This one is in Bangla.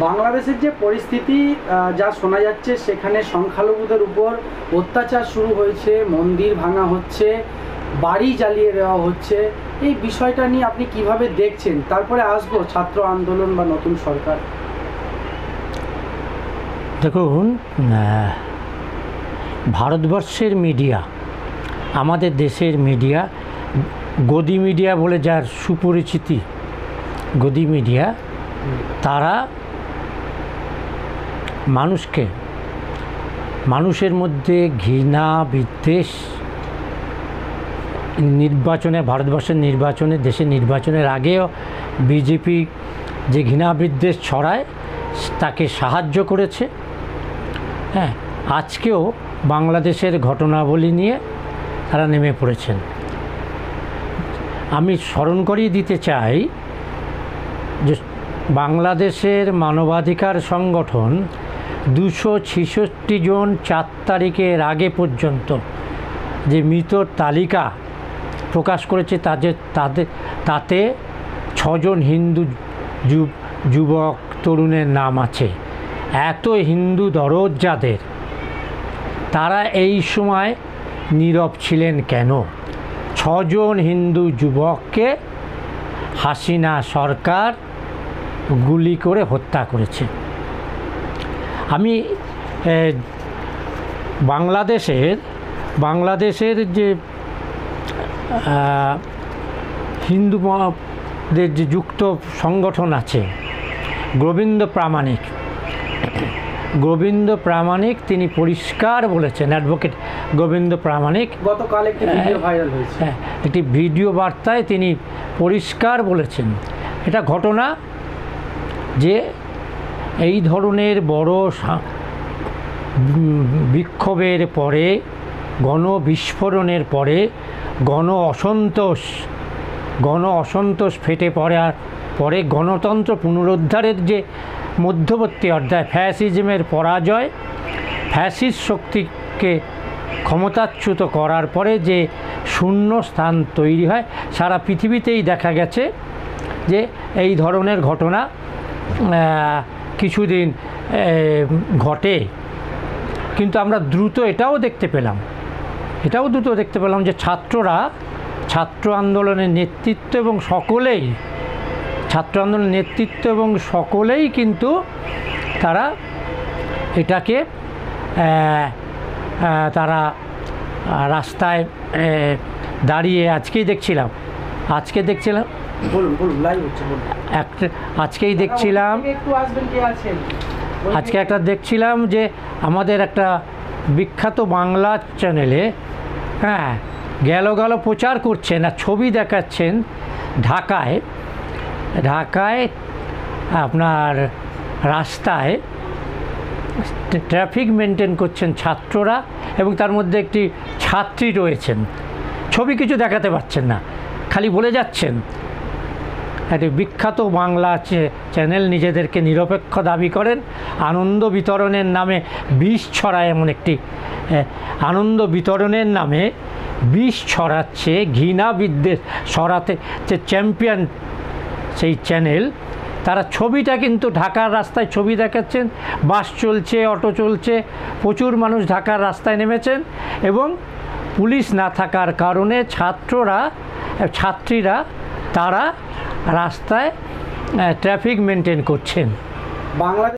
বাংলাদেশের যে পরিস্থিতি যা শোনা যাচ্ছে, সেখানে সংখ্যালঘুদের উপর অত্যাচার শুরু হয়েছে, মন্দির ভাঙা হচ্ছে, বাড়ি জ্বালিয়ে দেওয়া হচ্ছে। এই বিষয়টা নিয়ে আপনি কিভাবে দেখছেন? তারপরে আসবো ছাত্র আন্দোলন বা নতুন সরকার। দেখুন, ভারতবর্ষের মিডিয়া, আমাদের দেশের মিডিয়া, গদি মিডিয়া বলে যার সুপরিচিতি, গদি মিডিয়া, তারা মানুষের মধ্যে ঘৃণা, বিদ্বেষ, নির্বাচনে, ভারতবর্ষের নির্বাচনে, দেশের নির্বাচনের আগেও বিজেপি যে ঘৃণা বিদ্বেষ ছড়ায় তাকে সাহায্য করেছে। হ্যাঁ, আজকেও বাংলাদেশের ঘটনাবলী নিয়ে তারা নেমে পড়েছেন। আমি স্মরণ করিয়ে দিতে চাই যে বাংলাদেশের মানবাধিকার সংগঠন 266 জন 4 তারিখের আগে পর্যন্ত যে মৃতর তালিকা প্রকাশ করেছে, তাতে 6 জন হিন্দু যুবক তরুণের নাম আছে। এত হিন্দু দরদ যাদের, তারা এই সময় নীরব ছিলেন কেন? 6 জন হিন্দু যুবককে হাসিনা সরকার গুলি করে হত্যা করেছে। আমি বাংলাদেশের যে হিন্দুদের যে যুক্ত সংগঠন আছে, গোবিন্দ প্রামাণিক তিনি পরিষ্কার বলেছেন, অ্যাডভোকেট গোবিন্দ প্রামাণিক গতকাল একটি ভিডিও ভাইরাল হয়েছে। হ্যাঁ, একটি ভিডিও বার্তায় তিনি পরিষ্কার বলেছেন, এটা ঘটনা যে এই ধরনের বড় বিক্ষোভের পরে, গণবিস্ফোরণের পরে, গণ অসন্তোষ ফেটে পড়ার পরে গণতন্ত্র পুনরুদ্ধারের যে মধ্যবর্তী অধ্যায়, ফ্যাসিজমের পরাজয়, ফ্যাসিস্ট শক্তিকে ক্ষমতাচ্যুত করার পরে যে শূন্য স্থান তৈরি হয়, সারা পৃথিবীতেই দেখা গেছে যে এই ধরনের ঘটনা কিছুদিন ঘটে। কিন্তু আমরা দ্রুত এটাও দেখতে পেলাম যে ছাত্র আন্দোলনের নেতৃত্ব এবং সকলেই কিন্তু তারা এটাকে রাস্তায় দাঁড়িয়ে আজকেই দেখছিলাম আজকে একটা দেখছিলাম যে আমাদের একটা বিখ্যাত বাংলা চ্যানেলে গেল প্রচার করছেন আর ছবি দেখাচ্ছেন ঢাকায় আপনার রাস্তায় ট্রাফিক মেনটেন করছেন ছাত্ররা, এবং তার মধ্যে একটি ছাত্রী রয়েছেন। ছবি কিছু দেখাতে পারছেন না, খালি বলে যাচ্ছেন। একটি বিখ্যাত বাংলা চ্যানেল নিজেদেরকে নিরপেক্ষ দাবি করেন, আনন্দ বিতরণের নামে বিষ ছড়ায়, এমন একটি আনন্দ বিতরণের নামে বিষ ছড়াচ্ছে, ঘৃণা বিদ্বেষ ছড়াতে যে চ্যাম্পিয়ন সেই চ্যানেল, তারা ছবিটা কিন্তু ঢাকার রাস্তায় ছবি দেখাচ্ছেন, বাস চলছে, অটো চলছে, প্রচুর মানুষ ঢাকার রাস্তায় নেমেছেন, এবং পুলিশ না থাকার কারণে ছাত্রীরা তারা রাস্তায় ট্রাফিক মেনটেন করছেন।